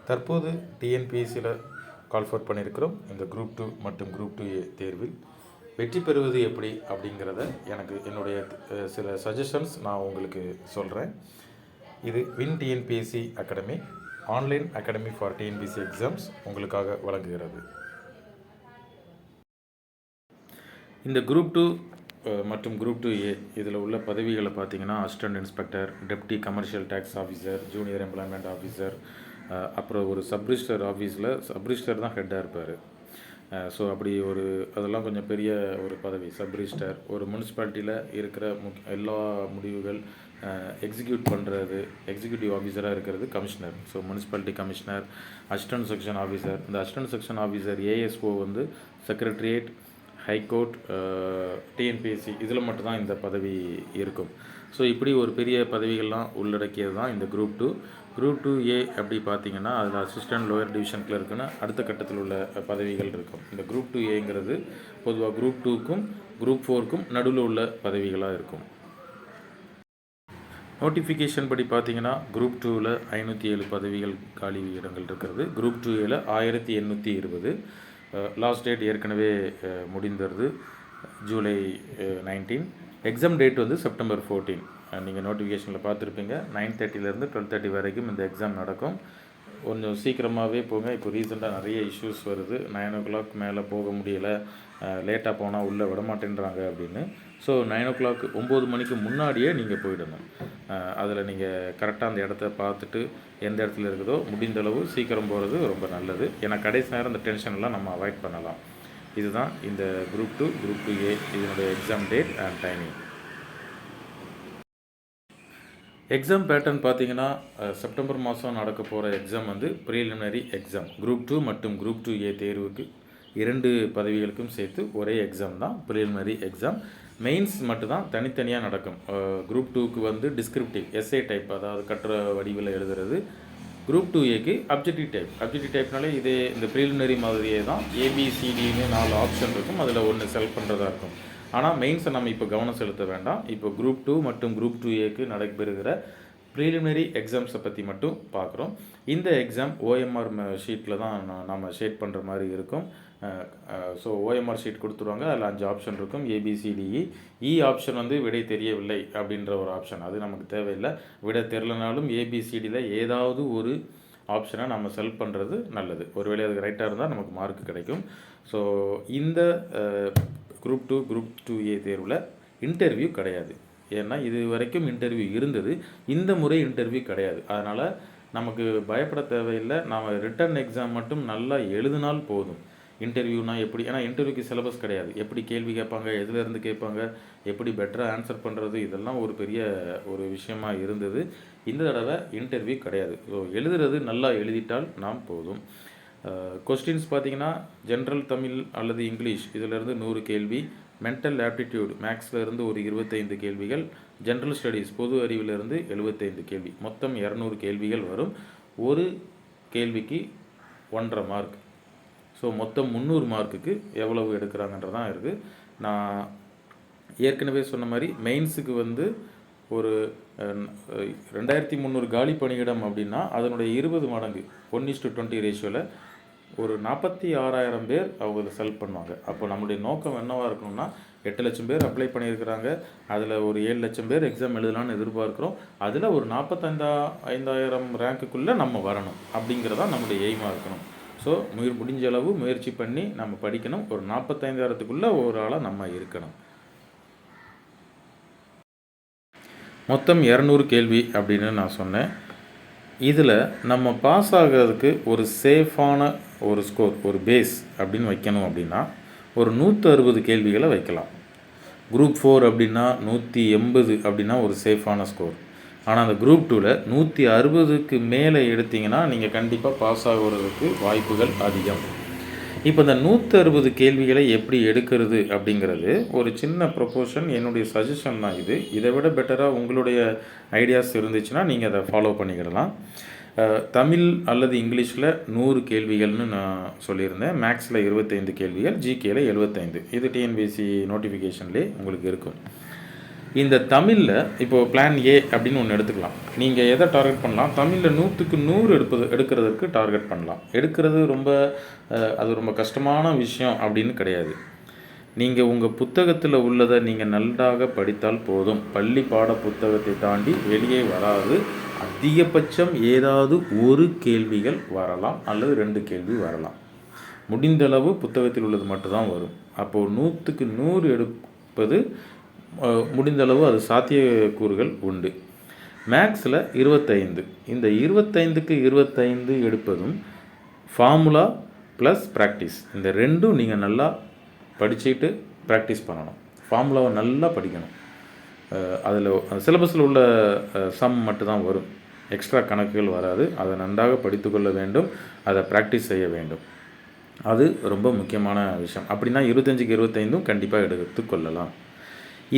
தற்போது டிஎன்பிஎஸ்சியில் call four பண்ணியிருக்கிறோம். இந்த குரூப் 2 மற்றும் குரூப் 2A தேர்வில் வெற்றி பெறுவது எப்படி அப்படிங்கிறத எனக்கு என்னுடைய சில சஜஷன்ஸ் நான் உங்களுக்கு சொல்கிறேன். இது win TNPSC academy online academy for TNPSC exams உங்களுக்காக வழங்குகிறது. இந்த குரூப் 2 மற்றும் குரூப் 2A இதில் உள்ள பதவிகளை பார்த்தீங்கன்னா assistant inspector, deputy commercial tax officer, junior employment officer, அப்புறம் ஒரு சப்ரிஜிஸ்டர் ஆஃபீஸில் சப்ரிஜிஸ்டர் தான் ஹெட்டாக இருப்பார். ஸோ அப்படி அதெல்லாம் கொஞ்சம் பெரிய ஒரு பதவி. சப்ரிஜிஸ்டர் ஒரு முனிசிபாலிட்டியில் இருக்கிற எல்லா முடிவுகள் எக்ஸிக்யூட் பண்ணுறது, எக்ஸிக்யூட்டிவ் ஆஃபீஸராக இருக்கிறது commissioner. So municipality commissioner, assistant section officer. இந்த அசிஸ்டன்ட் செக்ஷன் ஆஃபீஸர் ஏஎஸ்ஓ வந்து செக்ரட்டரியேட், ஹைகோர்ட், டிஎன்பிஎஸ்சி இதில் மட்டும்தான் இந்த பதவி இருக்கும். ஸோ இப்படி ஒரு பெரிய பதவிகள்லாம் உள்ளடக்கியது தான் இந்த குரூப் 2. குரூப் 2A அப்படி பார்த்தீங்கன்னா அதில் அசிஸ்டன்ட் லோயர் டிவிஷன் கிளர்க்குன்னு அடுத்த கட்டத்தில் உள்ள பதவிகள் இருக்கும். இந்த குரூப் 2Aங்கிறது பொதுவாக குரூப் 2க்கும் குரூப் 4க்கும் நடுவில் உள்ள பதவிகளாக இருக்கும். நோட்டிஃபிகேஷன் படி பார்த்தீங்கன்னா குரூப் 2ல் 507 பதவிகள் காலி இடங்கள் இருக்கிறது. குரூப் 2Aல 1820. லாஸ்ட் டேட் ஏற்கனவே முடிந்தது, ஜூலை 19. எக்ஸாம் டேட் வந்து செப்டம்பர் 14. நீங்கள் நோட்டிஃபிகேஷனில் பார்த்துருப்பீங்க. 9:30 12:30 வரைக்கும் இந்த எக்ஸாம் நடக்கும். கொஞ்சம் சீக்கிரமாகவே போங்க. இப்போ ரீசெண்டாக நிறைய இஷ்யூஸ் வருது. 9 o'clock மேலே போக முடியலை, லேட்டாக போனால் உள்ளே விடமாட்டேன்றாங்க அப்படின்னு. ஸோ 9 o'clock 9 மணிக்கு முன்னாடியே நீங்கள் போயிடணும். அதில் நீங்கள் கரெக்டாக அந்த இடத்த பார்த்துட்டு எந்த இடத்துல இருக்குதோ முடிந்தளவு சீக்கிரம் போகிறது ரொம்ப நல்லது. ஏன்னா கடைசி நேரம் இந்த டென்ஷன்லாம் நம்ம அவாய்ட் பண்ணலாம். இதுதான் இந்த குரூப் 2 குரூப் 2A இதனுடைய exam date and timing. Exam pattern பார்த்தீங்கன்னா செப்டம்பர் மாதம் நடக்க போகிற எக்ஸாம் வந்து ப்ரீலிமினரி எக்ஸாம். குரூப் 2 மற்றும் குரூப் 2A தேர்வுக்கு 2 பதவிகளுக்கும் சேர்த்து ஒரே எக்ஸாம் தான் ப்ரீலிமினரி எக்ஸாம். மெயின்ஸ் மட்டும்தான் தனித்தனியாக நடக்கும். குரூப் 2க்கு வந்து டிஸ்கிரிப்டிவ் எஸ்ஏ டைப், அதாவது கட்டுரை வடிவில் எழுதுறது. குரூப் 2Aக்கு அப்ஜெக்டிவ் டைப். அப்ஜெக்டிவ் டைப்னாலே இதே இந்த ப்ரீலிமினரி மாதிரியே தான். ஏபிசிடின்னு 4 ஆப்ஷன் இருக்கும், அதில் ஒன்று செலக்ட் பண்ணுறதா இருக்கும். ஆனால் மெயின்ஸை நம்ம இப்போ கவனம் செலுத்த வேண்டாம். இப்போ குரூப் 2 மற்றும் குரூப் 2Aக்கு நடைபெறுகிற ப்ரீலிமினரி எக்ஸாம்ஸை பற்றி மட்டும் பார்க்குறோம். இந்த எக்ஸாம் OMR ஷீட்டில் தான் நம்ம ஷேட் பண்ணுற மாதிரி இருக்கும். ஸோ OMR ஷீட் கொடுத்துருவாங்க. அதில் 5 ஆப்ஷன் இருக்கும், ABCDE. ஆப்ஷன் வந்து விடை தெரியவில்லை அப்படின்ற ஒரு ஆப்ஷன், அது நமக்கு தேவையில்லை. விடை தெரிலனாலும் ABCDயில் ஏதாவது ஒரு ஆப்ஷனை நம்ம செலக்ட் பண்ணுறது நல்லது. ஒருவேளை அதுக்கு ரைட்டாக இருந்தால் நமக்கு மார்க் கிடைக்கும். ஸோ இந்த குரூப் 2 குரூப் 2A தேர்வில் இன்டர்வியூ கிடையாது. ஏன்னா இது வரைக்கும் இன்டர்வியூ இருந்தது, இந்த முறை இன்டர்வியூ கிடையாது. அதனால் நமக்கு பயப்பட தேவையில்லை. நாம் ரிட்டன் எக்ஸாம் மட்டும் நல்லா எழுதினால் போதும். இன்டர்வியூனால் எப்படி, ஏன்னா இன்டர்வியூக்கு சிலபஸ் கிடையாது. எப்படி கேள்வி கேட்பாங்க, எதுலேருந்து கேட்பாங்க, எப்படி பெட்டராக ஆன்சர் பண்ணுறது, இதெல்லாம் ஒரு பெரிய ஒரு விஷயமா இருந்தது. இந்த தடவை இன்டர்வியூ கிடையாது. ஸோ எழுதுறது நல்லா எழுதிட்டால் நாம் போதும். கொஸ்டின்ஸ் பார்த்திங்கன்னா ஜென்ரல் தமிழ் அல்லது இங்கிலீஷ் இதிலேருந்து 100 கேள்வி, மென்டல் ஆப்டிடியூட் மேக்ஸ்லேருந்து ஒரு 25 கேள்விகள், ஜென்ரல் ஸ்டடீஸ் பொது அறிவிலிருந்து 75 கேள்வி, மொத்தம் 200 கேள்விகள் வரும். ஒரு கேள்விக்கு 1.5 மார்க். ஸோ மொத்தம் 300 மார்க்குக்கு எவ்வளவு எடுக்கிறாங்கன்றதான் இருக்குது. நான் ஏற்கனவே சொன்ன மாதிரி மெயின்ஸுக்கு வந்து ஒரு 2300 காலி பணியிடம் அப்படின்னா அதனுடைய 20 மடங்கு 1:20 ரேஷியோவில் ஒரு 46,000 பேர் அவங்க செலக்ட் பண்ணுவாங்க. அப்போ நம்மளுடைய நோக்கம் என்னவாக இருக்கணும்னா 8 லட்சம் பேர் அப்ளை பண்ணியிருக்கிறாங்க, அதில் ஒரு 7 லட்சம் பேர் எக்ஸாம் எழுதலான்னு எதிர்பார்க்குறோம். அதில் ஒரு 45,000 ரேங்க்குள்ளே நம்ம வரணும் அப்படிங்கிறதான் நம்மளுடைய எய்மாக இருக்கணும். ஸோ முடிஞ்ச அளவு முயற்சி பண்ணி நம்ம படிக்கணும். ஒரு 45,000க்குள்ளே ஒரு ஆளாக நம்ம இருக்கணும். மொத்தம் 200 கேள்வி அப்படின்னு நான் சொன்னேன். இதில் நம்ம பாஸ் ஆகிறதுக்கு ஒரு சேஃபான ஒரு ஸ்கோர், ஒரு பேஸ் அப்படின்னு வைக்கணும் அப்படின்னா ஒரு 160 கேள்விகளை வைக்கலாம். குரூப் 4 அப்படின்னா 180 அப்படின்னா ஒரு சேஃபான ஸ்கோர். ஆனால் அந்த குரூப் 2ல் 160க்கு மேலே எடுத்திங்கன்னா நீங்கள் கண்டிப்பாக பாஸ் ஆகிறதுக்கு வாய்ப்புகள் அதிகம். இப்போ இந்த 160 கேள்விகளை எப்படி எடுக்கிறது அப்படிங்கிறது ஒரு சின்ன ப்ரொபோஷன், என்னுடைய சஜஷன் தான் இது. இதை விட பெட்டராக உங்களுடைய ஐடியாஸ் இருந்துச்சுன்னா நீங்கள் அதை ஃபாலோ பண்ணிக்கிடலாம். தமிழ் அல்லது இங்கிலீஷில் 100 கேள்விகள்னு நான் சொல்லியிருந்தேன். மேக்ஸில் 25 கேள்விகள், ஜிகேயில் 75. இது டிஎன்பிஎஸ்சி நோட்டிஃபிகேஷன்லேயே உங்களுக்கு இருக்கும். இந்த தமிழில் இப்போது பிளான் ஏ அப்படின்னு ஒன்று எடுத்துக்கலாம். நீங்கள் எதை டார்கெட் பண்ணலாம்? தமிழில் 100க்கு 100 எடுக்கிறதுக்கு டார்கெட் பண்ணலாம். எடுக்கிறது ரொம்ப அது ரொம்ப கஷ்டமான விஷயம் அப்படின்னு கிடையாது. நீங்கள் உங்கள் புத்தகத்தில் உள்ளதை நீங்கள் நன்றாக படித்தால் போதும். பள்ளி பாட புத்தகத்தை தாண்டி வெளியே வராது. அதிகபட்சம் ஏதாவது ஒரு கேள்விகள் வரலாம் அல்லது 2 கேள்வி வரலாம். முடிந்தளவு புத்தகத்தில் உள்ளது மட்டும்தான் வரும். அப்போது 100க்கு 100 எடுப்பது முடிந்தளவு அது சாத்தியக்கூறுகள் உண்டு. மேக்ஸில் 25. இந்த 25க்கு 25 எடுப்பதும் ஃபார்முலா ப்ளஸ் ப்ராக்டிஸ், இந்த ரெண்டும் நீங்கள் நல்லா படிச்சுட்டு ப்ராக்டிஸ் பண்ணணும். ஃபார்முலாவை நல்லா படிக்கணும். அதில் சிலபஸில் உள்ள சம் மட்டும்தான் வரும், எக்ஸ்ட்ரா கணக்குகள் வராது. அதை நன்றாக படித்து கொள்ள வேண்டும், அதை ப்ராக்டிஸ் செய்ய வேண்டும். அது ரொம்ப முக்கியமான விஷயம். அப்படின்னா 25க்கு 25ம் கண்டிப்பாக எடுத்துக்கொள்ளலாம்.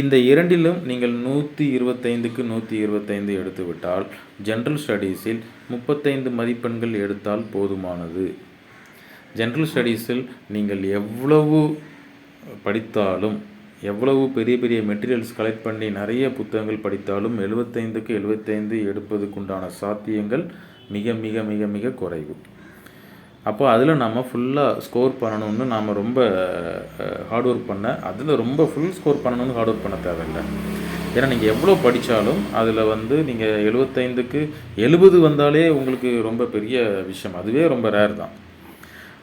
இந்த இரண்டிலும் நீங்கள் 125க்கு 125 எடுத்துவிட்டால் ஜென்ரல் ஸ்டடீஸில் 35 மதிப்பெண்கள் எடுத்தால் போதுமானது. ஜென்ரல் ஸ்டடீஸில் நீங்கள் எவ்வளவு படித்தாலும், எவ்வளவு பெரிய பெரிய மெட்டீரியல்ஸ் கலெக்ட் பண்ணி நிறைய புத்தகங்கள் படித்தாலும் 75க்கு 75 எடுப்பதுக்குண்டான சாத்தியங்கள் மிக மிக மிக மிக குறைவு. அப்போ அதில் நம்ம ஃபுல்லாக ஸ்கோர் பண்ணணும்னு நாம் ரொம்ப ஹார்ட் ஒர்க் அதில் ரொம்ப ஃபுல் ஸ்கோர் பண்ணணும்னு ஹார்ட் ஒர்க் பண்ண தேவையில்லை. ஏன்னா நீங்கள் எவ்வளோ படித்தாலும் அதில் நீங்கள் 75க்கு 70 வந்தாலே உங்களுக்கு ரொம்ப பெரிய விஷயம், அதுவே ரொம்ப ரேர் தான்.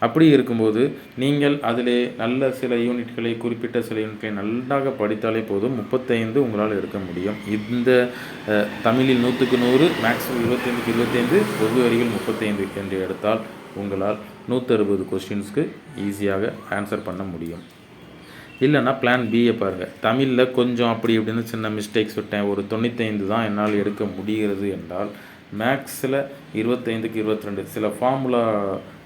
அப்படி இருக்கும்போது நீங்கள் அதிலே நல்ல சில யூனிட்களை, குறிப்பிட்ட சில யூனிட்களை நன்றாக படித்தாலே போதும், 35 உங்களால் எடுக்க முடியும். இந்த தமிழில் 100க்கு 100, மேக்ஸில் 25க்கு 25, பொது அறிவில் 35 என்று எடுத்தால் உங்களால் 160 கொஸ்டின்ஸ்க்கு ஈஸியாக ஆன்சர் பண்ண முடியும். இல்லைன்னா பிளான் பியை பாருங்கள். தமிழில் கொஞ்சம் அப்படி இப்படின்னு சின்ன மிஸ்டேக்ஸ் விட்டேன், ஒரு 95 தான் என்னால் எடுக்க முடிகிறது என்றால் மேக்ஸில் 25க்கு 22 சில ஃபார்முலா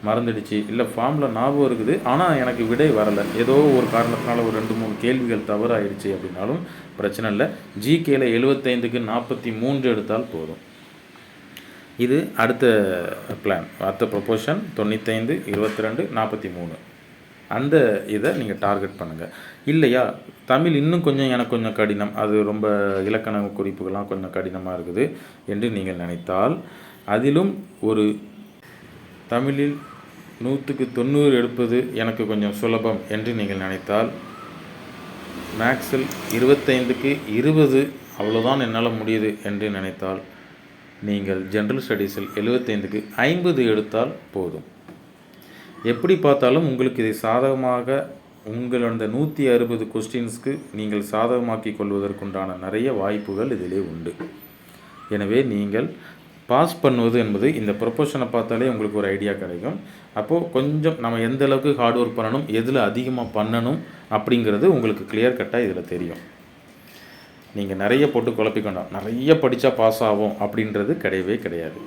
மறந்துடுச்சு, இல்லை ஃபார்முலா ஞாபகம் இருக்குது ஆனால் எனக்கு விடை வரலை, ஏதோ ஒரு காரணத்தினால ஒரு 2-3 கேள்விகள் தவறாயிடுச்சு அப்படின்னாலும் பிரச்சனை இல்லை. ஜிகேயில் 75க்கு 43 எடுத்தால் போதும். இது அடுத்த பிளான், அடுத்த ப்ரொபோஷன் 95, 22, 43. அந்த இதை நீங்கள் டார்கெட் பண்ணுங்கள். இல்லையா தமிழ் இன்னும் கொஞ்சம் எனக்கு கொஞ்சம் கடினம், அது ரொம்ப இலக்கண குறிப்புகள்லாம் கொஞ்சம் கடினமாக இருக்குது என்று நீங்கள் நினைத்தால், அதிலும் ஒரு தமிழில் 100க்கு 90 எடுப்பது எனக்கு கொஞ்சம் சுலபம் என்று நீங்கள் நினைத்தால், மேக்ஸில் 25க்கு 20 அவ்வளோதான் என்னால் முடியுது என்று நினைத்தால், நீங்கள் ஜென்ரல் ஸ்டடீஸில் 75க்கு 50 எடுத்தால் போதும். எப்படி பார்த்தாலும் உங்களுக்கு இதை சாதகமாக உங்களோட 160 கொஸ்டின்ஸ்க்கு நீங்கள் சாதகமாக்கி கொள்வதற்குண்டான நிறைய வாய்ப்புகள் இதிலே உண்டு. எனவே நீங்கள் பாஸ் பண்ணுவது என்பது இந்த ப்ரொபோஷனை பார்த்தாலே உங்களுக்கு ஒரு ஐடியா கிடைக்கும். அப்போது கொஞ்சம் நம்ம எந்த அளவுக்கு ஹார்ட் ஒர்க் பண்ணணும், எதில் அதிகமாக பண்ணணும் அப்படிங்கிறது உங்களுக்கு கிளியர் கட்டாக இதில் தெரியும். நீங்கள் நிறைய போட்டு குழப்பிக்கணும், நிறைய படித்தா பாஸ் ஆகும் அப்படின்றது கிடையவே கிடையாது.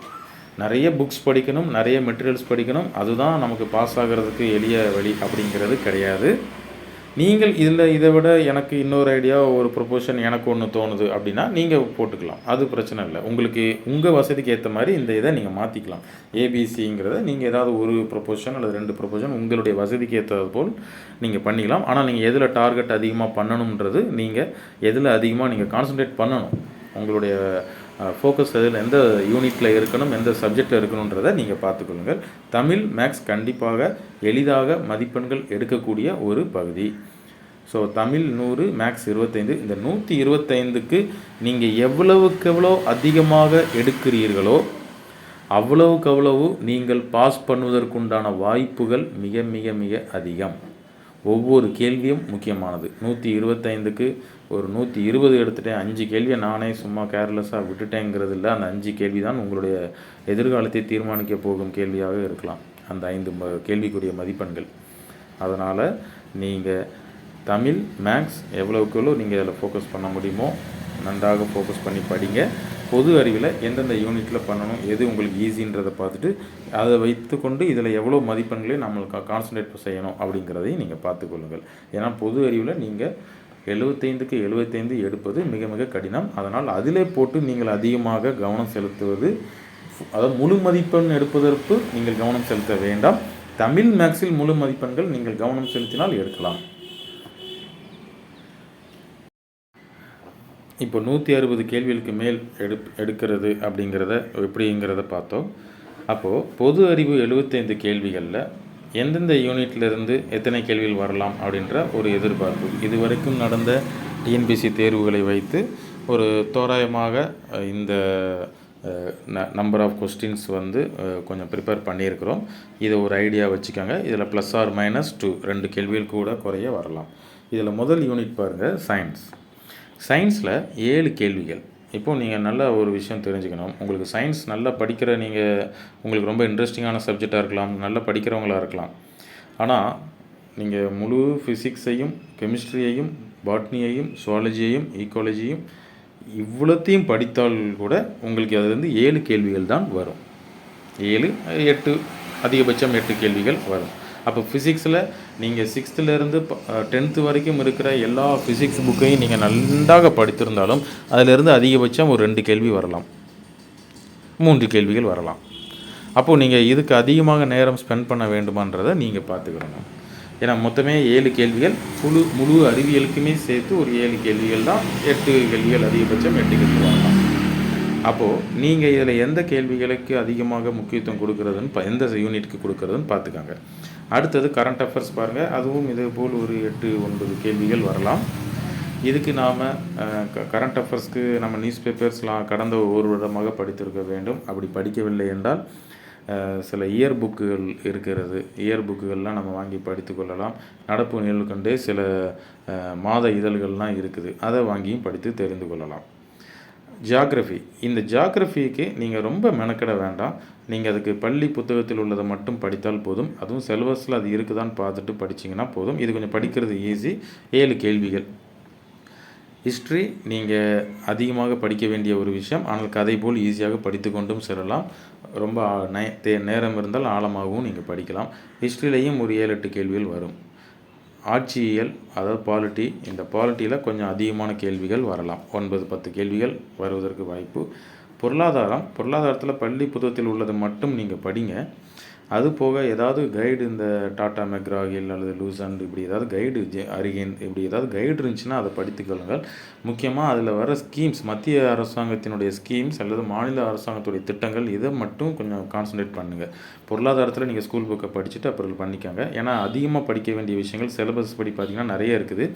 நிறைய புக்ஸ் படிக்கணும், நிறைய மெட்டீரியல்ஸ் படிக்கணும், அதுதான் நமக்கு பாஸ் ஆகிறதுக்கு எளிய வழி அப்படிங்கிறது கிடையாது. நீங்கள் இதை விட எனக்கு இன்னொரு ஐடியா, ஒரு ப்ரொபோஷன் எனக்கு ஒன்று தோணுது அப்படின்னா நீங்கள் போட்டுக்கலாம், அது பிரச்சனை இல்லை. உங்களுக்கு உங்கள் வசதிக்கு ஏற்ற மாதிரி இந்த இதை நீங்கள் மாற்றிக்கலாம். ஏபிசிங்கிறத நீங்கள் ஏதாவது ஒரு ப்ரொபோஷன் அல்லது 2 ப்ரொபோஷன் உங்களுடைய வசதிக்கு ஏற்றது போல் நீங்கள் பண்ணிக்கலாம். ஆனால் நீங்கள் எதில் டார்கெட் அதிகமாக பண்ணணுன்றது, நீங்கள் எதில் அதிகமாக நீங்கள் கான்சன்ட்ரேட் பண்ணணும், உங்களுடைய ஃபோக்கஸ் அதில் எந்த யூனிட்டில் இருக்கணும், எந்த சப்ஜெக்டில் இருக்கணுன்றதை நீங்கள் பார்த்துக்கொள்ளுங்கள். தமிழ், மேக்ஸ் கண்டிப்பாக எளிதாக மதிப்பெண்கள் எடுக்கக்கூடிய ஒரு பகுதி. So Tamil 100, max 25. இந்த 125க்கு நீங்கள் எவ்வளவுக்கு அதிகமாக எடுக்கிறீர்களோ அவ்வளவு நீங்கள் பாஸ் பண்ணுவதற்குண்டான வாய்ப்புகள் மிக மிக மிக அதிகம். ஒவ்வொரு கேள்வியும் முக்கியமானது. 125க்கு ஒரு 120 எடுத்துட்டேன், 5 கேள்வியை நானே சும்மா கேர்லெஸ்ஸாக விட்டுட்டேங்கிறது இல்லை. அந்த 5 கேள்வி தான் உங்களுடைய எதிர்காலத்தை தீர்மானிக்க போகும் கேள்வியாக இருக்கலாம், அந்த 5 கேள்விக்குரிய மதிப்பெண்கள். அதனால் நீங்கள் தமிழ், மேக்ஸ் எவ்வளவுக்கு நீங்கள் அதில் ஃபோக்கஸ் பண்ண முடியுமோ நன்றாக ஃபோக்கஸ் பண்ணி படிங்க. பொது அறிவில் எந்தெந்த யூனிட்டில் பண்ணணும், எது உங்களுக்கு ஈஸின்றதை பார்த்துட்டு அதை வைத்துக்கொண்டு இதில் எவ்வளோ மதிப்பெண்களை நம்மளுக்கு கான்சன்ட்ரேட் செய்யணும் அப்படிங்கிறதையும் நீங்கள் பார்த்துக்கொள்ளுங்கள். ஏன்னா பொது அறிவில் நீங்கள் 75க்கு 75 எடுப்பது மிக மிக கடினம். அதனால் அதிலே போட்டு நீங்கள் அதிகமாக கவனம் செலுத்துவது, அதாவது முழு மதிப்பெண் எடுப்பதற்கு நீங்கள் கவனம் செலுத்த வேண்டாம். தமிழ், மேக்ஸில் முழு மதிப்பெண்கள் நீங்கள் கவனம் செலுத்தினால் எடுக்கலாம். இப்போ 160 கேள்விகளுக்கு மேல் எடுக்கிறது அப்படிங்கிறத எப்படிங்கிறத பார்த்தோம். அப்போது பொது அறிவு 75 கேள்விகளில் எந்தெந்த யூனிட்லேருந்து எத்தனை கேள்விகள் வரலாம் அப்படின்ற ஒரு எதிர்பார்ப்பு. இதுவரைக்கும் நடந்த டிஎன்பிசி தேர்வுகளை வைத்து ஒரு தோராயமாக இந்த நம்பர் ஆஃப் கொஸ்டின்ஸ் வந்து கொஞ்சம் ப்ரிப்பேர் பண்ணியிருக்கிறோம். இதை ஒரு ஐடியா வச்சுக்கோங்க. இதில் +or-2 2 கேள்விகள் கூட குறைய வரலாம். இதில் முதல் யூனிட் பாருங்கள், சயின்ஸ். சயின்ஸில் 7 கேள்விகள். இப்போது நீங்கள் நல்ல ஒரு விஷயம் தெரிஞ்சுக்கணும். உங்களுக்கு சயின்ஸ் நல்லா படிக்கிற உங்களுக்கு ரொம்ப இன்ட்ரெஸ்டிங்கான சப்ஜெக்டாக இருக்கலாம், நல்லா படிக்கிறவங்களாக இருக்கலாம். ஆனால் நீங்கள் முழு ஃபிசிக்ஸையும், கெமிஸ்ட்ரியையும், பாட்னியையும், சுவாலஜியையும், ஈக்காலஜியும் இவ்வளோத்தையும் படித்தால் கூட உங்களுக்கு அதுலேருந்து 7 கேள்விகள் தான் வரும். 7, 8, அதிகபட்சம் 8 கேள்விகள் வரும். அப்போ ஃபிசிக்ஸில் நீங்கள் 6th-லேருந்து 10th வரைக்கும் இருக்கிற எல்லா ஃபிசிக்ஸ் புக்கையும் நீங்கள் நன்றாக படித்திருந்தாலும் அதிலிருந்து அதிகபட்சம் ஒரு 2 கேள்வி வரலாம், 3 கேள்விகள் வரலாம். அப்போது நீங்கள் இதுக்கு அதிகமாக நேரம் ஸ்பெண்ட் பண்ண வேண்டுமான்றதை நீங்கள் பார்த்துக்கிறணும். ஏன்னா மொத்தமே 7 கேள்விகள், முழு அறிவியலுக்குமே சேர்த்து ஒரு 7 கேள்விகள் தான். 8 கேள்விகள், அதிகபட்சம் 8 கேள்வி வரலாம். அப்போது நீங்கள் இதில் எந்த கேள்விகளுக்கு அதிகமாக முக்கியத்துவம் கொடுக்குறதுன்னு எந்த யூனிட்டுக்கு கொடுக்குறதுன்னு பார்த்துக்காங்க. அடுத்தது கரண்ட் அஃபேர்ஸ் பாருங்கள். அதுவும் இதே போல் ஒரு 8-9 கேள்விகள் வரலாம். இதுக்கு நாம் கரண்ட் அஃபேர்ஸ்க்கு நம்ம நியூஸ் பேப்பர்ஸ்லாம் கடந்த ஒரு வருடமாக படித்திருக்க வேண்டும். அப்படி படிக்கவில்லை என்றால் சில இயர் புக்குகள் இருக்கிறது. இயர் புக்குகள்லாம் நம்ம வாங்கி படித்து கொள்ளலாம். நடப்பு நிகழ்வு கண்டே சில மாத இதழ்கள்லாம் இருக்குது, அதை வாங்கியும் படித்து தெரிந்து கொள்ளலாம். ஜியாகிரஃபி. இந்த ஜியாகிரஃபிக்கு நீங்கள் ரொம்ப மெனக்கிட வேண்டாம். நீங்கள் அதுக்கு பள்ளி புத்தகத்தில் உள்ளதை மட்டும் படித்தால் போதும். அதுவும் சிலபஸில் அது இருக்குதான்னு பார்த்துட்டு படிச்சிங்கன்னா போதும். இது கொஞ்சம் படிக்கிறது ஈஸி. 7 கேள்விகள். ஹிஸ்ட்ரி நீங்கள் அதிகமாக படிக்க வேண்டிய ஒரு விஷயம். ஆனால் கதை போல் ஈஸியாக படித்து கொண்டும் செல்லலாம். ரொம்ப நேரம் இருந்தால் ஆழமாகவும் நீங்கள் படிக்கலாம். ஹிஸ்ட்ரியிலையும் ஒரு 7-8 கேள்விகள் வரும். ஆட்சியியல், அதாவது பாலிட்டி. இந்த பாலிட்டியில் கொஞ்சம் அதிகமான கேள்விகள் வரலாம். 9-10 கேள்விகள் வருவதற்கு வாய்ப்பு. பொருளாதாரத்தில் பள்ளி புத்தகத்தில் உள்ளது மட்டும் நீங்கள் படிங்க. அது போக ஏதாவது கைடு, இந்த டாடா மெக்ராஹில் அல்லது லூசண்ட் இப்படி ஏதாவது கைடு, அரிகேன் இப்படி ஏதாவது கைடு இருந்துச்சுன்னா அதை படித்துக்கொள்ளுங்கள். முக்கியமாக அதில் வர ஸ்கீம்ஸ், மத்திய அரசாங்கத்தினுடைய ஸ்கீம்ஸ் அல்லது மாநில அரசாங்கத்துடைய திட்டங்கள், இதை மட்டும் கொஞ்சம் கான்சன்ட்ரேட் பண்ணுங்கள். பொருளாதாரத்தில் நீங்கள் ஸ்கூல் புக்கை படிச்சுட்டு அப்புறம் பண்ணிக்கோங்க. ஏன்னா அதிகமாக படிக்க வேண்டிய விஷயங்கள் சிலபஸ் படி பார்த்திங்கன்னா நிறைய இருக்குது.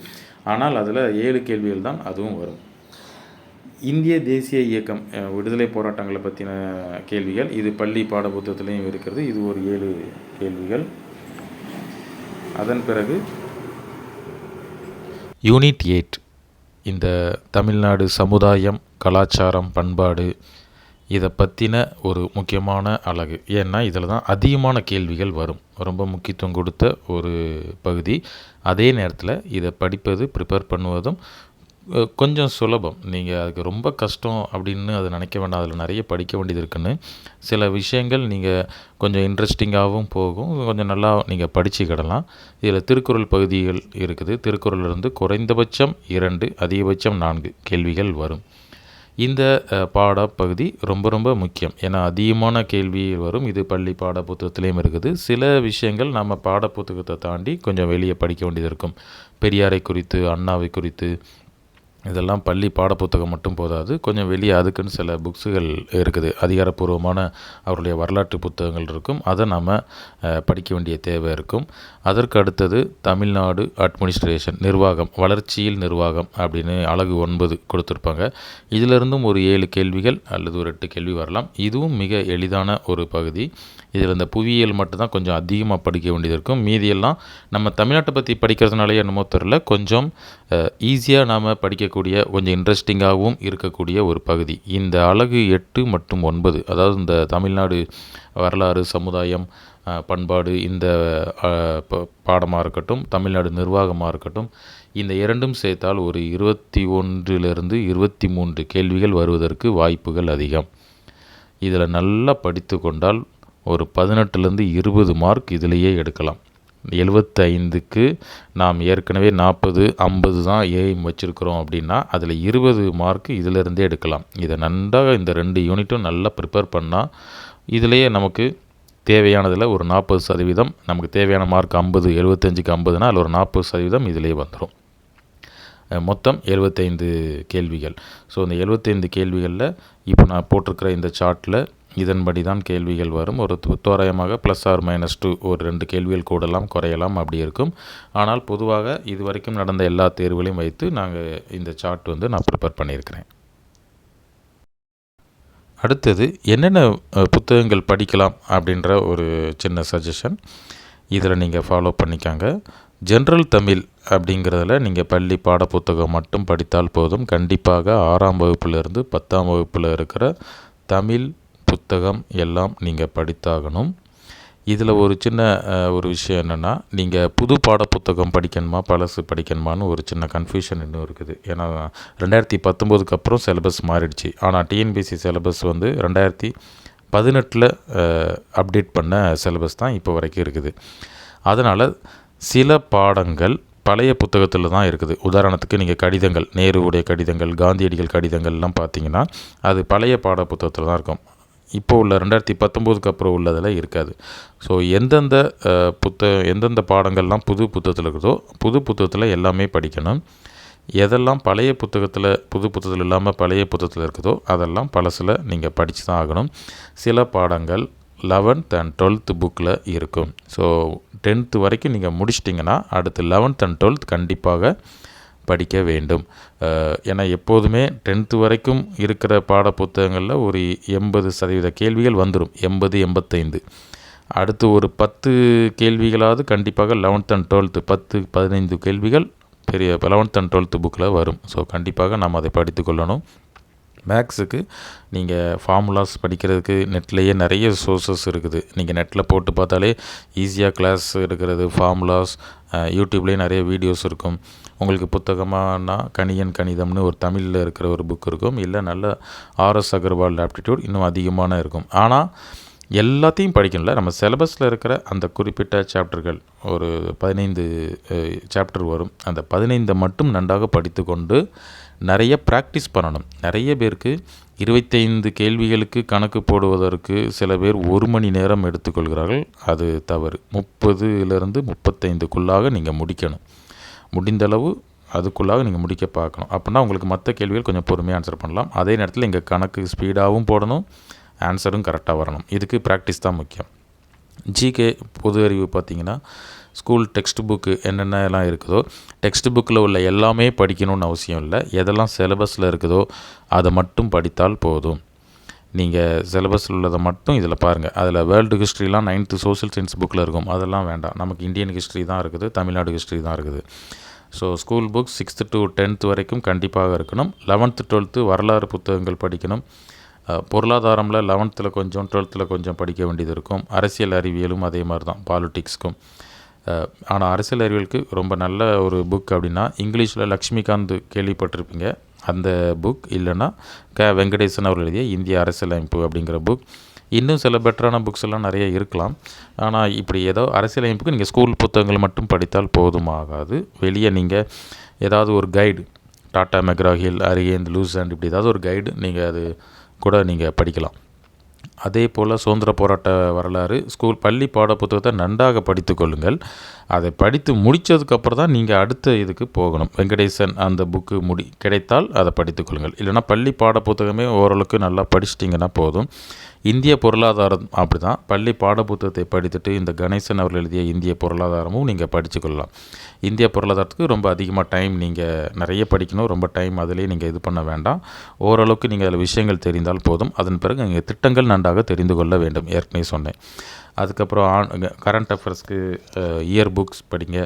ஆனால் அதில் 7 கேள்விகள் தான் அதுவும் வரும். இந்திய தேசிய இயக்கம், விடுதலை போராட்டங்களை பற்றின கேள்விகள். இது பள்ளி பாடப்புத்தகத்திலையும் இருக்கிறது. இது ஒரு 7 கேள்விகள். அதன் பிறகு யூனிட் 8, இந்த தமிழ்நாடு சமுதாயம், கலாச்சாரம், பண்பாடு, இதை பற்றின ஒரு முக்கியமான அலகு. ஏன்னா இதில் தான் அதிகமான கேள்விகள் வரும். ரொம்ப முக்கியத்துவம் கொடுத்த ஒரு பகுதி. அதே நேரத்தில் இதை படிப்பது, ப்ரிப்பேர் பண்ணுவதும் கொஞ்சம் சுலபம். நீங்கள் அதுக்கு ரொம்ப கஷ்டம் அப்படின்னு அதை நினைக்க வேண்டாம். அதில் நிறைய படிக்க வேண்டியது இருக்குன்னு. சில விஷயங்கள் நீங்கள் கொஞ்சம் இன்ட்ரெஸ்டிங்காகவும் போகும், கொஞ்சம் நல்லா நீங்கள் படிச்சுக்கிடலாம். இதில் திருக்குறள் பகுதிகள் இருக்குது. திருக்குறளிலிருந்து குறைந்தபட்சம் 2, அதிகபட்சம் 4 கேள்விகள் வரும். இந்த பாடப்பகுதி ரொம்ப ரொம்ப முக்கியம். ஏன்னா அதிகமான கேள்வி வரும். இது பள்ளி பாட புத்தகத்திலையும் இருக்குது. சில விஷயங்கள் நம்ம பாட புத்தகத்தை தாண்டி கொஞ்சம் வெளியே படிக்க வேண்டியது இருக்கும். பெரியாரை குறித்து, அண்ணாவை குறித்து, இதெல்லாம் பள்ளி பாடப்புத்தகம் மட்டும் போதாது. கொஞ்சம் வெளியே அதுக்குன்னு சில புக்ஸுகள் இருக்குது. அதிகாரப்பூர்வமான அவருடைய வரலாற்று புத்தகங்கள் இருக்கும். அதை நம்ம படிக்க வேண்டிய தேவை இருக்கும். அதற்கு அடுத்தது தமிழ்நாடு அட்மினிஸ்ட்ரேஷன், நிர்வாகம், வளர்ச்சியில் நிர்வாகம் அப்படின்னு அலகு 9 கொடுத்துருப்பாங்க. இதிலிருந்தும் ஒரு 7 கேள்விகள் அல்லது ஒரு 8 கேள்வி வரலாம். இதுவும் மிக எளிதான ஒரு பகுதி. இதில் இந்த புவியியல் மட்டும்தான் கொஞ்சம் அதிகமாக படிக்க வேண்டியது இருக்கும். மீதியெல்லாம் நம்ம தமிழ்நாட்டை பற்றி படிக்கிறதுனாலே என்னமோ தெரில, கொஞ்சம் ஈஸியாக நாம் படிக்கக்கூடிய, கொஞ்சம் இன்ட்ரெஸ்டிங்காகவும் இருக்கக்கூடிய ஒரு பகுதி. இந்த அலகு 8 மற்றும் 9, அதாவது இந்த தமிழ்நாடு வரலாறு, சமுதாயம், பண்பாடு, இந்த பாடமாக இருக்கட்டும், தமிழ்நாடு நிர்வாகமாக இருக்கட்டும், இந்த இரண்டும் சேர்த்தால் ஒரு 21லிருந்து 23 கேள்விகள் வருவதற்கு வாய்ப்புகள் அதிகம். இதில் நல்லா படித்து கொண்டால் ஒரு 18லேருந்து 20 மார்க் இதிலேயே எடுக்கலாம். 75க்கு நாம் ஏற்கனவே 40, 50 தான் எய்ம் வச்சுருக்கிறோம் அப்படின்னா அதில் 20 மார்க் இதிலிருந்தே எடுக்கலாம். இதை நன்றாக இந்த 2 யூனிட்டும் நல்லா ப்ரிப்பேர் பண்ணால் இதிலேயே நமக்கு தேவையானதில் ஒரு 40%, நமக்கு தேவையான மார்க் 50, 75க்கு 50னா அதில் ஒரு 40% இதிலே வந்துடும். மொத்தம் 75 கேள்விகள். ஸோ இந்த 75 கேள்விகளில் இப்போ நான் போட்டிருக்கிற இந்த சார்ட்டில் இதன்படி தான் கேள்விகள் வரும். ஒரு தோராயமாக +or-2 ஒரு 2 கேள்விகள் கூடலாம் குறையலாம் அப்படி இருக்கும். ஆனால் பொதுவாக இது வரைக்கும் நடந்த எல்லா தேர்வுகளையும் வைத்து நாங்கள் இந்த சார்ட் நான் ப்ரிப்பேர் பண்ணியிருக்கிறேன். அடுத்தது என்னென்ன புத்தகங்கள் படிக்கலாம் அப்படின்ற ஒரு சின்ன சஜஷன் இதில் நீங்கள் ஃபாலோ பண்ணிக்காங்க. ஜென்ரல் தமிழ் அப்படிங்கிறதுல நீங்கள் பள்ளி பாடப்புத்தகம் மட்டும் படித்தால் போதும். கண்டிப்பாக 6ஆம் வகுப்பிலிருந்து 10ஆம் வகுப்பில் இருக்கிற தமிழ் புத்தகம் எல்லாம் நீங்கள் படித்தாகணும். இதில் ஒரு சின்ன ஒரு விஷயம் என்னென்னா, நீங்கள் புது பாடப்புத்தகம் படிக்கணுமா பழசு படிக்கணுமான்னு ஒரு சின்ன கன்ஃபியூஷன் இன்னும் இருக்குது. ஏன்னா 2019க்கு அப்புறம் சிலபஸ் மாறிடுச்சு. ஆனால் டிஎன்பிஎஸ்சி சிலபஸ் 2018 அப்டேட் பண்ண சிலபஸ் தான் இப்போ வரைக்கும் இருக்குது. அதனால் சில பாடங்கள் பழைய புத்தகத்தில் தான் இருக்குது. உதாரணத்துக்கு நீங்கள் கடிதங்கள், நேருவுடைய கடிதங்கள், காந்தியடிகள் கடிதங்கள்லாம் பார்த்தீங்கன்னா அது பழைய பாட புத்தகத்தில் தான் இருக்கும். இப்போ உள்ள 2019க்கு அப்புறம் உள்ளதில் இருக்காது. ஸோ எந்தெந்த பாடங்கள்லாம் புது புத்தகத்தில் இருக்குதோ புது புத்தகத்தில் எல்லாமே படிக்கணும். எதெல்லாம் பழைய புத்தகத்தில் புது புத்தகத்தில் இல்லாமல் பழைய புத்தகத்தில் இருக்குதோ அதெல்லாம் பழசில் நீங்கள் படித்து தான் ஆகணும். சில பாடங்கள் 11th and 12th புக்கில் இருக்கும். ஸோ 10th வரைக்கும் நீங்கள் முடிச்சிட்டிங்கன்னா அடுத்து 11th and 12th கண்டிப்பாக படிக்க வேண்டும். ஏன்னா எப்போதுமே 10th வரைக்கும் இருக்கிற பாட புத்தகங்களில் ஒரு 80% கேள்விகள் வந்துடும். 80-85. அடுத்து ஒரு 10 கேள்விகளாவது கண்டிப்பாக 11th and 12th 10-15 கேள்விகள் பெரிய 11th and 12th புக்கில் வரும். ஸோ கண்டிப்பாக நாம் அதை படித்து கொள்ளணும். மேக்ஸுக்கு நீங்கள் ஃபார்முலாஸ் படிக்கிறதுக்கு நெட்லேயே நிறைய சோர்ஸஸ் இருக்குது. நீங்கள் நெட்டில் போட்டு பார்த்தாலே ஈஸியாக கிளாஸ் எடுக்கிறது, ஃபார்முலாஸ், யூடியூப்லேயே நிறைய வீடியோஸ் இருக்கும். உங்களுக்கு புத்தகமானா கணியன் கணிதம்னு ஒரு தமிழில் இருக்கிற ஒரு புக் இருக்கும். இல்லை நல்ல RS அகர்வால் ஆப்டிடியூட் இன்னும் அதிகமான இருக்கும். ஆனால் எல்லாத்தையும் படிக்கணும்ல. நம்ம சிலபஸில் இருக்கிற அந்த குறிப்பிட்ட சாப்டர்கள் ஒரு 15 சாப்டர் வரும். அந்த 15 மட்டும் நன்றாக படித்து கொண்டு நிறைய ப்ராக்டிஸ் பண்ணணும். நிறைய பேருக்கு 25 கேள்விகளுக்கு கணக்கு போடுவதற்கு சில பேர் 1 மணி நேரம் எடுத்துக்கொள்கிறார்கள். அது தவறு. 30லிருந்து 35க்குள்ளாக நீங்கள் முடிக்கணும். முடிந்தளவு அதுக்குள்ளாக நீங்கள் முடிக்க பார்க்கணும். அப்படின்னா உங்களுக்கு மற்ற கேள்விகள் கொஞ்சம் பொறுமையாக ஆன்சர் பண்ணலாம். அதே நேரத்தில் இங்கே கணக்கு ஸ்பீடாகவும் போடணும், ஆன்சரும் கரெக்டாக வரணும். இதுக்கு ப்ராக்டிஸ் தான் முக்கியம். ஜிகே பொது அறிவு பார்த்திங்கன்னா ஸ்கூல் டெக்ஸ்ட் புக்கு என்னென்னலாம் இருக்குதோ டெக்ஸ்ட் புக்கில் உள்ள எல்லாமே படிக்கணும்னு அவசியம் இல்லை. எதெல்லாம் சிலபஸில் இருக்குதோ அதை மட்டும் படித்தால் போதும். நீங்கள் சிலபஸில் உள்ளதை மட்டும் இதில் பாருங்கள். அதில் வேர்ல்டு ஹிஸ்ட்ரிலாம் 9th சோஷியல் சயின்ஸ் புக்கில் இருக்கும். அதெல்லாம் வேண்டாம். நமக்கு இந்தியன் ஹிஸ்ட்ரி தான் இருக்குது, தமிழ்நாடு ஹிஸ்ட்ரி தான் இருக்குது. So school books 6th to 10th வரைக்கும் கண்டிப்பாக இருக்கணும். 11th 12th வரலாறு புத்தகங்கள் படிக்கணும். பொருளாதாரமில் 11th கொஞ்சம் 12th கொஞ்சம் படிக்க வேண்டியது இருக்கும். அரசியல் அறிவியலும் அதே மாதிரி தான், பாலிட்டிக்ஸ்க்கும். ஆனால் அரசியல் அறிவியலுக்கு ரொம்ப நல்ல ஒரு புக் அப்படின்னா இங்கிலீஷில் லக்ஷ்மிகாந்த் கேள்விப்பட்டிருப்பீங்க. அந்த புக் இல்லைன்னா வெங்கடேசன் அவர் எழுதிய இந்திய அரசியலமைப்பு அப்படிங்கிற புக். இன்னும் சில பெட்டரான புக்ஸ் எல்லாம் நிறைய இருக்கலாம். ஆனால் இப்படி ஏதோ அரசியலமைப்புக்கு நீங்கள் ஸ்கூல் புத்தகங்கள் மட்டும் படித்தால் போதுமாகாது. வெளியே நீங்கள் ஏதாவது ஒரு கைடு, டாட்டா மெக்ராஹில், அரியந்த், லூசண்ட், இப்படி ஏதாவது ஒரு கைடு நீங்கள் அது கூட நீங்கள் படிக்கலாம். அதே போல் சுதந்திர போராட்ட வரலாறு பள்ளி பாட புத்தகத்தை நன்றாக படித்து கொள்ளுங்கள். அதை படித்து முடித்ததுக்கப்புறம் தான் நீங்கள் அடுத்த இதுக்கு போகணும். வெங்கடேசன் அந்த புக்கு கிடைத்தால் அதை படித்து கொள்ளுங்கள். இல்லைனா பள்ளி பாட புத்தகமே ஓரளவுக்கு நல்லா படிச்சிட்டிங்கன்னா போதும். இந்திய பொருளாதாரம் அப்படி தான். பள்ளி பாடப்புத்தகத்தை படித்துட்டு இந்த கணேசன் அவர்கள் எழுதிய இந்திய பொருளாதாரமும் நீங்கள் படித்துக்கொள்ளலாம். இந்திய பொருளாதாரத்துக்கு ரொம்ப அதிகமாக டைம் நீங்கள் நிறைய படிக்கணும். ரொம்ப டைம் அதிலே நீங்கள் இது பண்ண வேண்டாம். ஓரளவுக்கு நீங்கள் அதில் விஷயங்கள் தெரிந்தால் போதும். அதன் பிறகு நீங்கள் திட்டங்கள் நன்றாக தெரிந்து கொள்ள வேண்டும். ஏற்கனவே சொன்னேன். அதுக்கப்புறம் கரண்ட் அஃபேர்ஸ்க்கு இயர் புக்ஸ் படிங்க.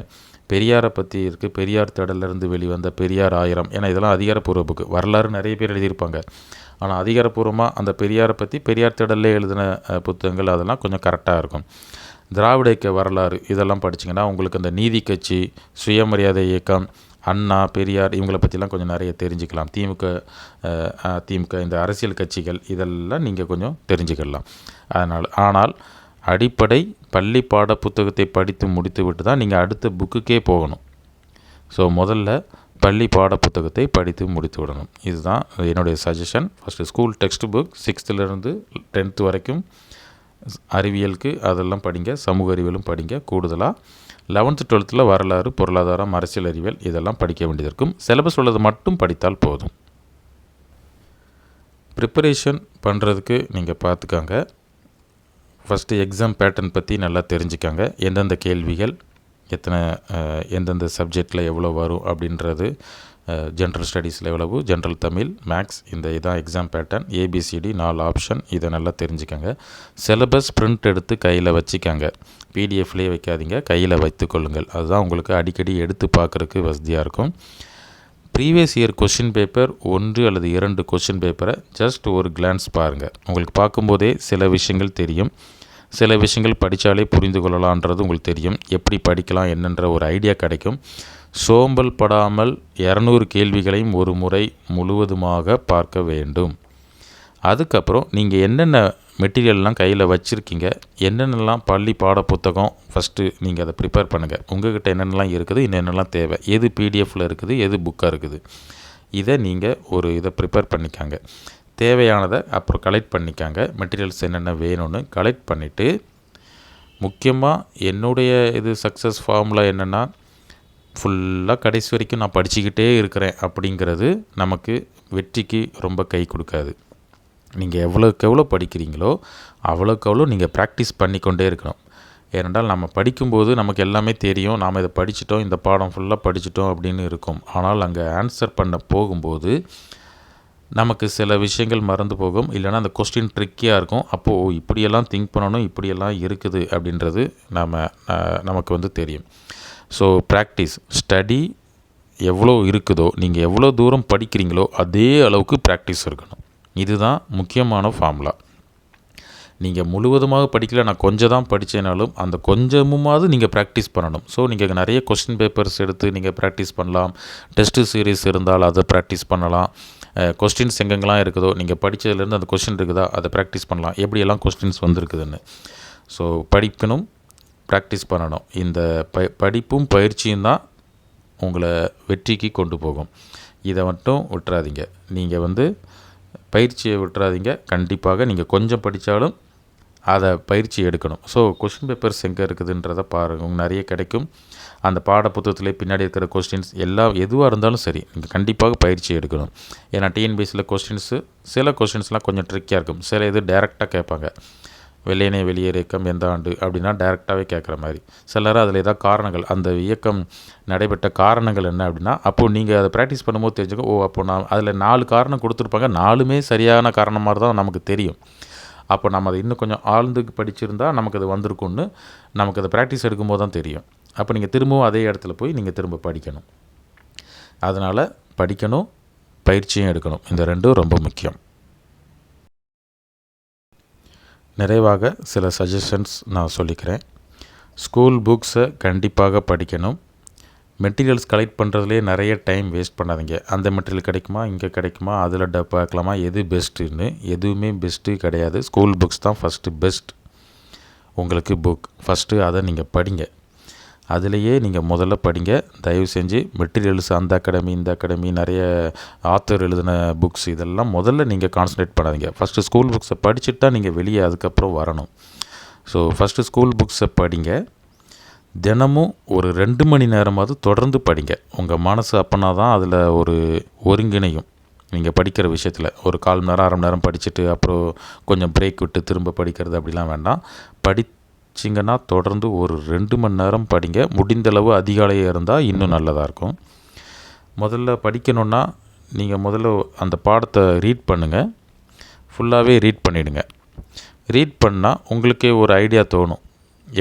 பெரியாரை பற்றி இருக்குது. பெரியார் தேடலிருந்து வெளிவந்த பெரியார் 1000. ஏன்னா இதெல்லாம் அதிகாரப்பூர்வ புக்கு. வரலாறு நிறைய பேர் எழுதியிருப்பாங்க. ஆனால் அதிகாரப்பூர்வமாக அந்த பெரியாரை பற்றி பெரியார் தேடலே எழுதின புத்தகங்கள் அதெல்லாம் கொஞ்சம் கரெக்டாக இருக்கும். திராவிட இயக்க வரலாறு இதெல்லாம் படிச்சிங்கன்னா உங்களுக்கு அந்த நீதி கட்சி, சுயமரியாதை இயக்கம், அண்ணா, பெரியார் இவங்களை பற்றிலாம் கொஞ்சம் நிறைய தெரிஞ்சுக்கலாம். திமுக இந்த அரசியல் கட்சிகள் இதெல்லாம் நீங்கள் கொஞ்சம் தெரிஞ்சுக்கலாம். ஆனால் அடிப்படை பள்ளி பாட புத்தகத்தை படித்து முடித்து விட்டு தான் நீங்கள் அடுத்த புக்குக்கே போகணும். ஸோ முதல்ல பள்ளி பாட புத்தகத்தை படித்து முடித்து விடணும். இதுதான் என்னுடைய suggestion. First school text book 6th 10th வரைக்கும் அறிவியலுக்கு அதெல்லாம் படிங்க. சமூக அறிவியலும் படிங்க. கூடுதலாக 11th 12th வரலாறு, பொருளாதாரம், அரசியல் அறிவியல் இதெல்லாம் படிக்க வேண்டியது இருக்கும். சிலபஸ் உள்ளது மட்டும் படித்தால் போதும். ப்ரிப்பரேஷன் பண்ணுறதுக்கு நீங்கள் பார்த்துக்காங்க. ஃபஸ்ட்டு எக்ஸாம் பேட்டர்ன் பற்றி நல்லா தெரிஞ்சுக்காங்க. எந்தெந்த கேள்விகள் எந்தெந்த சப்ஜெக்டில் எவ்வளோ வரும் அப்படின்றது, ஜென்ரல் ஸ்டடீஸில் எவ்வளவு, ஜென்ரல் தமிழ், மேக்ஸ், இதான் எக்ஸாம் பேட்டர்ன். ஏபிசிடி 4 ஆப்ஷன், இதை நல்லா தெரிஞ்சுக்கங்க. சிலபஸ் பிரிண்ட் எடுத்து கையில் வச்சுக்காங்க. பிடிஎஃப்லேயே வைக்காதீங்க, கையில் வைத்துக்கொள்ளுங்கள். அதுதான் உங்களுக்கு அடிக்கடி எடுத்து பார்க்குறதுக்கு வசதியாக இருக்கும். ப்ரீவியஸ் இயர் கொஷின் பேப்பர் 1 அல்லது 2 கொஷின் பேப்பரை ஜஸ்ட் ஒரு கிளான்ஸ் பாருங்கள். உங்களுக்கு பார்க்கும்போதே சில விஷயங்கள் தெரியும். சில விஷயங்கள் படித்தாலே புரிந்து கொள்ளலான்றது உங்களுக்கு தெரியும். எப்படி படிக்கலாம் என்னன்ற ஒரு ஐடியா கிடைக்கும். சோம்பல் படாமல் 200 கேள்விகளையும் ஒரு முறை முழுவதுமாக பார்க்க வேண்டும். அதுக்கப்புறம் நீங்கள் என்னென்ன மெட்டீரியல்லாம் கையில் வச்சுருக்கீங்க, என்னென்னலாம் பள்ளி பாட புத்தகம் ஃபஸ்ட்டு நீங்கள் அதை ப்ரிப்பேர் பண்ணுங்கள். உங்கள்கிட்ட என்னென்னலாம் இருக்குது, என்னென்னலாம் தேவை, எது பிடிஎஃப்பில் இருக்குது, எது புக்காக இருக்குது, இதை நீங்கள் இதை ப்ரிப்பேர் பண்ணிக்காங்க. தேவையானதை அப்புறம் கலெக்ட் பண்ணிக்காங்க. மெட்டீரியல்ஸ் என்னென்ன வேணும்னு கலெக்ட் பண்ணிவிட்டு, முக்கியமாக என்னுடைய சக்ஸஸ் ஃபார்முலா என்னென்னா, ஃபுல்லாக கடைசி வரைக்கும் நான் படிச்சுக்கிட்டே இருக்கிறேன் அப்படிங்கிறது நமக்கு வெற்றிக்கு ரொம்ப கை கொடுக்காது. நீங்கள் எவ்வளோக்கு எவ்வளோ படிக்கிறீங்களோ அவ்வளோக்கு அவ்வளோ நீங்கள் ப்ராக்டிஸ் பண்ணிக்கொண்டே இருக்கணும். ஏனென்றால் நம்ம படிக்கும்போது நமக்கு எல்லாமே தெரியும், நாம் இதை படிச்சிட்டோம், இந்த பாடம் ஃபுல்லாக படிச்சிட்டோம் அப்படின்னு இருக்கும். ஆனால் அங்கே ஆன்சர் பண்ண போகும்போது நமக்கு சில விஷயங்கள் மறந்து போகும். இல்லைனா அந்த கொஸ்டின் ட்ரிக்கியாக இருக்கும். அப்போது இப்படியெல்லாம் திங்க் பண்ணணும், இப்படியெல்லாம் இருக்குது அப்படின்றது நமக்கு தெரியும். ஸோ ப்ராக்டிஸ், ஸ்டடி எவ்வளோ இருக்குதோ, நீங்கள் எவ்வளோ தூரம் படிக்கிறீங்களோ அதே அளவுக்கு ப்ராக்டிஸ் இருக்கணும். இதுதான் முக்கியமான ஃபார்முலா. நீங்கள் முழுவதுமாக படிக்கல, நான் கொஞ்சம் தான் படித்தேனாலும் அந்த கொஞ்சமுமாவது நீங்கள் ப்ராக்டிஸ் பண்ணணும். ஸோ நீங்கள் நிறைய கொஸ்டின் பேப்பர்ஸ் எடுத்து நீங்கள் ப்ராக்டிஸ் பண்ணலாம். டெஸ்ட்டு சீரீஸ் இருந்தால் அதை ப்ராக்டிஸ் பண்ணலாம். கொஸ்டின்ஸ் எங்கெங்கெல்லாம் இருக்குதோ, நீங்கள் படித்ததுலேருந்து அந்த கொஸ்டின் இருக்குதா அதை ப்ராக்டிஸ் பண்ணலாம். எப்படியெல்லாம் கொஸ்டின்ஸ் வந்திருக்குதுன்னு. ஸோ படிக்கணும், ப்ராக்டிஸ் பண்ணணும். இந்த படிப்பும் பயிற்சியும் தான் உங்களை வெற்றிக்கு கொண்டு போகும். இதை மட்டும் விட்டுறாதீங்க. நீங்கள் பயிற்சியை விட்டுறாதீங்க. கண்டிப்பாக நீங்கள் கொஞ்சம் படித்தாலும் அதை பயிற்சி எடுக்கணும். ஸோ கொஸ்டின் பேப்பர்ஸ் எங்கே இருக்குதுன்றதை பாருங்கள். உங்களுக்கு நிறைய கிடைக்கும். அந்த பாட புத்தகத்திலே பின்னாடி இருக்கிற கொஸ்டின்ஸ் எதுவாக இருந்தாலும் சரி, நீங்கள் கண்டிப்பாக பயிற்சி எடுக்கணும். ஏன்னா டிஎன்பிஎஸ்சியில் சில கொஸ்டின்ஸ்லாம் கொஞ்சம் ட்ரிக்கியாக இருக்கும். சில டைரெக்டாக கேட்பாங்க. வெள்ளையனே வெளியேறு இயக்கம் எந்த ஆண்டு அப்படின்னா டைரெக்டாகவே கேட்குற மாதிரி. சிலர் அதில் ஏதாவது காரணங்கள், அந்த இயக்கம் நடைபெற்ற காரணங்கள் என்ன அப்படின்னா, அப்போது நீங்கள் அதை ப்ராக்டிஸ் பண்ணும்போது தெரிஞ்சுக்க, அப்போ நான் அதில் 4 காரணம் கொடுத்துருப்பாங்க, 4மே சரியான காரணம் மாதிரி தான் நமக்கு தெரியும். அப்போ நம்ம அதை இன்னும் கொஞ்சம் ஆழ்ந்து படிச்சிருந்தால் நமக்கு அது வந்திருக்கும்னு நமக்கு அதை ப்ராக்டிஸ் எடுக்கும்போது தான் தெரியும். அப்போ நீங்கள் திரும்பவும் அதே இடத்துல போய் நீங்கள் திரும்ப படிக்கணும். அதனால் படிக்கணும், பயிற்சியும் எடுக்கணும். இந்த 2ம் ரொம்ப முக்கியம். நிறைவாக சில சஜஷன்ஸ் நான் சொல்லிக்கிறேன். ஸ்கூல் புக்ஸை கண்டிப்பாக படிக்கணும். மெட்டீரியல்ஸ் கலெக்ட் பண்ணுறதுலேயே நிறைய டைம் வேஸ்ட் பண்ணாதீங்க. அந்த மெட்டீரியல் கிடைக்குமா, இங்கே கிடைக்குமா, அதில் பார்க்கலாமா, எது பெஸ்ட்டுன்னு. எதுவுமே பெஸ்ட்டு கிடையாது. ஸ்கூல் புக்ஸ் தான் ஃபஸ்ட்டு பெஸ்ட். உங்களுக்கு புக் ஃபஸ்ட்டு அதை நீங்கள் படிங்க. அதிலையே நீங்கள் முதல்ல படிங்க. தயவு செஞ்சு மெட்டீரியல்ஸ் அந்த அகாடமி இந்த அகாடமி நிறைய ஆத்தர் எழுதின புக்ஸ் இதெல்லாம் முதல்ல நீங்கள் கான்சன்ட்ரேட் பண்ணாதீங்க. ஃபஸ்ட்டு ஸ்கூல் புக்ஸை படிச்சுட்டு தான் நீங்கள் வெளியே அதுக்கப்புறம் வரணும். ஸோ ஃபஸ்ட்டு ஸ்கூல் புக்ஸை படிங்க. தினமும் ஒரு 2 மணி நேரமாவது தொடர்ந்து படிங்க. உங்கள் மனசு அப்போனா தான் அதில் ஒரு ஒருங்கிணையும். நீங்கள் படிக்கிற விஷயத்தில் ஒரு 1/4 மணி நேரம் 1/2 மணி நேரம் படிச்சுட்டு அப்புறம் கொஞ்சம் பிரேக் விட்டு திரும்ப படிக்கிறது அப்படிலாம் வேண்டாம். படிச்சிங்கன்னா தொடர்ந்து ஒரு 2 மணி நேரம் படிங்க. முடிந்தளவு அதிகாலையாக இருந்தால் இன்னும் நல்லதாக இருக்கும். முதல்ல படிக்கணுன்னா நீங்கள் முதல்ல அந்த பாடத்தை ரீட் பண்ணுங்கள். ஃபுல்லாகவே ரீட் பண்ணிவிடுங்க. ரீட் பண்ணால் உங்களுக்கே ஒரு ஐடியா தோணும்.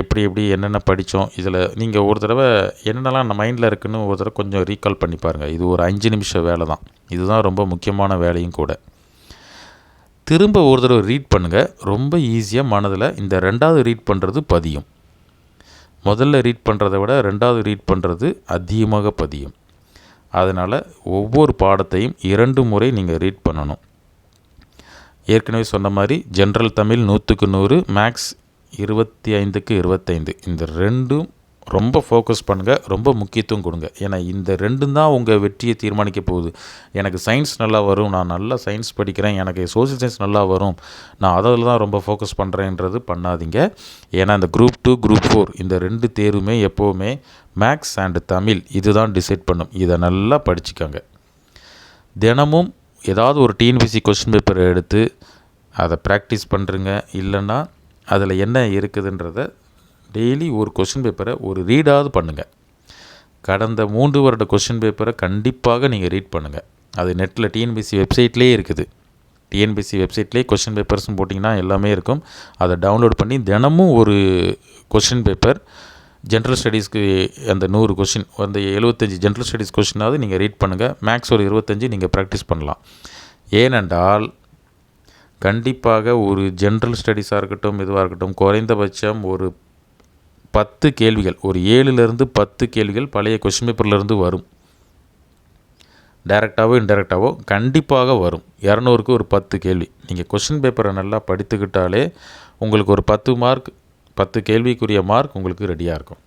எப்படி என்னென்ன படித்தோம், இதில் நீங்கள் ஒரு தடவை என்னென்னலாம் நம்ம மைண்டில் இருக்குதுன்னு ஒரு தடவை கொஞ்சம் ரீகால் பண்ணி பாருங்கள். இது ஒரு 5 நிமிஷம் வேலை தான். இதுதான் ரொம்ப முக்கியமான வேலையும் கூட. திரும்ப ஒரு தடவை ரீட் பண்ணுங்கள். ரொம்ப ஈஸியாக மனதில் இந்த 2வது ரீட் பண்ணுறது பதியும். முதல்ல ரீட் பண்ணுறதை விட 2வது ரீட் பண்ணுறது அதிகமாக பதியும். அதனால் ஒவ்வொரு பாடத்தையும் 2 முறை நீங்கள் ரீட் பண்ணணும். ஏற்கனவே சொன்ன மாதிரி ஜென்ரல் தமிழ் 100க்கு 100, மேக்ஸ் 25க்கு 25. இந்த 2ம் ரொம்ப ஃபோக்கஸ் பண்ணுங்கள், ரொம்ப முக்கியத்துவம் கொடுங்க. ஏன்னா இந்த ரெண்டும் தான் உங்கள் வெற்றியை தீர்மானிக்க போகுது. எனக்கு சயின்ஸ் நல்லா வரும், நான் நல்லா சயின்ஸ் படிக்கிறேன், எனக்கு சோஷியல் சயின்ஸ் நல்லா வரும், நான் அதில் தான் ரொம்ப ஃபோக்கஸ் பண்ணுறேன்றது பண்ணாதீங்க. ஏன்னா இந்த குரூப் 2 குரூப் 4 இந்த 2 தேர்வுமே எப்போவுமே மேக்ஸ் அண்டு தமிழ் இது தான் டிசைட் பண்ணும். இதை நல்லா படிச்சுக்கோங்க. தினமும் ஏதாவது ஒரு டிஎன்பிஎஸ்சி கொஸ்டின் பேப்பரை எடுத்து அதை ப்ராக்டிஸ் பண்ணுறங்க. இல்லைன்னா அதில் என்ன இருக்குதுன்றத டெய்லி ஒரு கொஸ்டின் பேப்பரை ஒரு ரீடாவது பண்ணுங்கள். கடந்த 3 வருட கொஸ்டின் பேப்பரை கண்டிப்பாக நீங்கள் ரீட் பண்ணுங்கள். அது நெட்டில் டிஎன்பிஎஸ்சி வெப்சைட்லேயே இருக்குது. டிஎன்பிஎஸ்சி வெப்சைட்லேயே கொஸ்டின் பேப்பர்ஸ்னு போட்டிங்கன்னா எல்லாமே இருக்கும். அதை டவுன்லோட் பண்ணி தினமும் ஒரு கொஸ்டின் பேப்பர் ஜென்ரல் ஸ்டடீஸ்க்கு அந்த 100 கொஸ்டின் அந்த 75 ஜென்ரல் ஸ்டடீஸ் கொஸ்டினாவது நீங்கள் ரீட் பண்ணுங்கள். மேக்ஸ் ஒரு 25 நீங்கள் ப்ராக்டிஸ் பண்ணலாம். ஏனென்றால் கண்டிப்பாக ஒரு ஜென்ரல் ஸ்டடீஸாக இருக்கட்டும் எதுவாக இருக்கட்டும் குறைந்தபட்சம் ஒரு 10 கேள்விகள், ஒரு 7லேருந்து 10 கேள்விகள் பழைய கொஸ்டின் பேப்பர்லேருந்து வரும். டைரெக்டாகவோ இன்டெரக்டாகவோ கண்டிப்பாக வரும். 200க்கு ஒரு 10 கேள்வி. நீங்கள் கொஸ்டின் பேப்பரை நல்லா படித்துக்கிட்டாலே உங்களுக்கு ஒரு 10 மார்க் 10 கேள்விக்குரிய மார்க் உங்களுக்கு ரெடியாக இருக்கும்.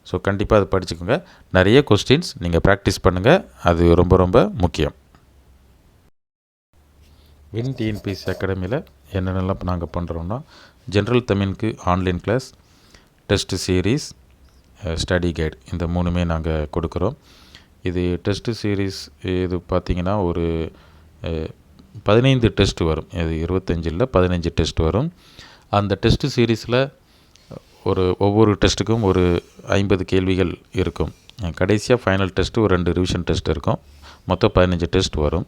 ஸோ கண்டிப்பாக அதை படிச்சுக்கோங்க. நிறைய கொஸ்டின்ஸ் நீங்கள் ப்ராக்டிஸ் பண்ணுங்கள். அது ரொம்ப ரொம்ப முக்கியம். வின் டிஎன்பிஎஸ்சி அகாடமியில் என்னென்னலாம் நாங்கள் பண்ணுறோன்னா ஜென்ரல் தமிழுக்கு online class, test series, study guide இந்த 3மே நாங்கள் கொடுக்குறோம். இது டெஸ்ட்டு சீரீஸ் இது பார்த்திங்கன்னா ஒரு 15 டெஸ்ட் வரும். இது 25 15 டெஸ்ட் வரும். அந்த டெஸ்ட்டு சீரீஸில் ஒவ்வொரு டெஸ்ட்டுக்கும் ஒரு 50 கேள்விகள் இருக்கும். கடைசியாக ஃபைனல் டெஸ்ட்டு ஒரு 2 ரிவிஷன் டெஸ்ட் இருக்கும். மொத்தம் 15 டெஸ்ட் வரும்.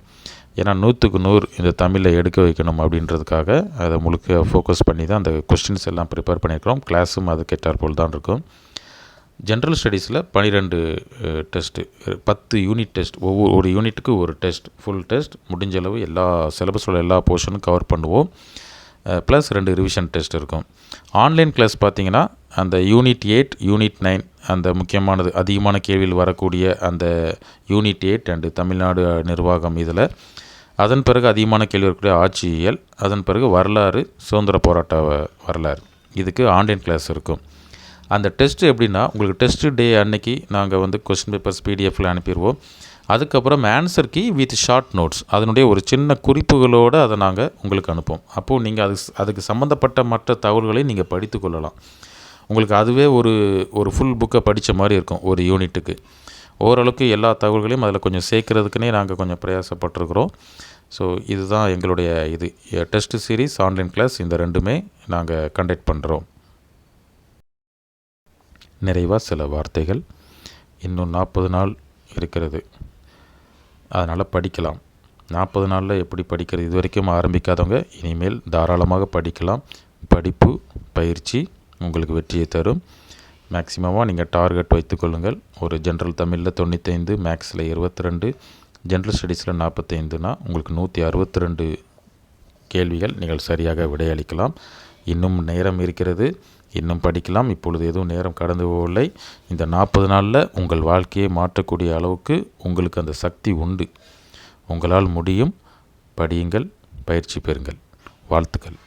ஏன்னா 100க்கு 100 இந்த தமிழில் எடுக்க வைக்கணும் அப்படின்றதுக்காக அதை முழுக்க ஃபோக்கஸ் பண்ணி தான் அந்த கொஸ்டின்ஸ் எல்லாம் ப்ரிப்பேர் பண்ணியிருக்கிறோம். கிளாஸும் அது கேட்டாற்போல் தான் இருக்கும். ஜென்ரல் ஸ்டடீஸில் 12 டெஸ்ட்டு, 10 யூனிட் டெஸ்ட், ஒவ்வொரு யூனிட்டுக்கு ஒரு டெஸ்ட், ஃபுல் டெஸ்ட் முடிஞ்ச அளவு எல்லா சிலபஸோட எல்லா போர்ஷனும் கவர் பண்ணுவோம். ப்ளஸ் 2 ரிவிஷன் டெஸ்ட் இருக்கும். ஆன்லைன் கிளாஸ் பார்த்திங்கன்னா அந்த யூனிட் 8 யூனிட் 9 அந்த முக்கியமானது அதிகமான கேள்வியில் வரக்கூடிய அந்த யூனிட் 8 அண்டு தமிழ்நாடு நிர்வாகம் இதில், அதன் பிறகு அதிகமான கேள்வி இருக்கக்கூடிய ஆட்சியியல், அதன் பிறகு வரலாறு, சுதந்திர போராட்ட வரலாறு, இதுக்கு ஆன்லைன் கிளாஸ் இருக்கும். அந்த டெஸ்ட்டு எப்படின்னா உங்களுக்கு டெஸ்ட்டு டே அன்னைக்கு நாங்கள் வந்து கொஸ்டின் பேப்பர்ஸ் பிடிஎஃப்பில் அனுப்பிடுவோம். அதுக்கப்புறம் answer key with short notes அதனுடைய ஒரு சின்ன குறிப்புகளோடு அதை நாங்கள் உங்களுக்கு அனுப்போம். அப்போது நீங்கள் அதுக்கு சம்மந்தப்பட்ட மற்ற தகவல்களை நீங்கள் படித்து கொள்ளலாம். உங்களுக்கு அதுவே ஒரு ஃபுல் புக்கை படித்த மாதிரி இருக்கும் ஒரு யூனிட்டுக்கு. ஓரளவுக்கு எல்லா தகவல்களையும் அதில் கொஞ்சம் சேர்க்குறதுக்குனே நாங்கள் கொஞ்சம் பிரயாசப்பட்டிருக்கிறோம். ஸோ இதுதான் எங்களுடைய டெஸ்ட் சீரீஸ், ஆன்லைன் கிளாஸ் இந்த 2மே நாங்கள் கண்டக்ட் பண்ணுறோம். நிறைவாக சில வார்த்தைகள். இன்னும் 40 நாள் இருக்கிறது, அதனால் படிக்கலாம். 40 நாளில் எப்படி படிக்கிறது? இது வரைக்கும் ஆரம்பிக்காதவங்க இனிமேல் தாராளமாக படிக்கலாம். படிப்பு பயிற்சி உங்களுக்கு வெற்றியை தரும். மேக்ஸிமமாக நீங்கள் டார்கெட் வைத்துக்கொள்ளுங்கள். ஒரு ஜென்ரல் தமிழில் 95, மேக்ஸில் 22, ஜென்ரல் ஸ்டடீஸில் 45னா உங்களுக்கு 162 கேள்விகள் நீங்கள் சரியாக விடையளிக்கலாம். இன்னும் நேரம் இருக்கிறது, இன்னும் படிக்கலாம். இப்பொழுது எதுவும் நேரம் கடந்து போகவில்லை. இந்த 40 நாளில் உங்கள் வாழ்க்கையை மாற்றக்கூடிய அளவுக்கு உங்களுக்கு அந்த சக்தி உண்டு. உங்களால் முடியும். படியுங்கள், பயிற்சி பெறுங்கள். வாழ்த்துக்கள்.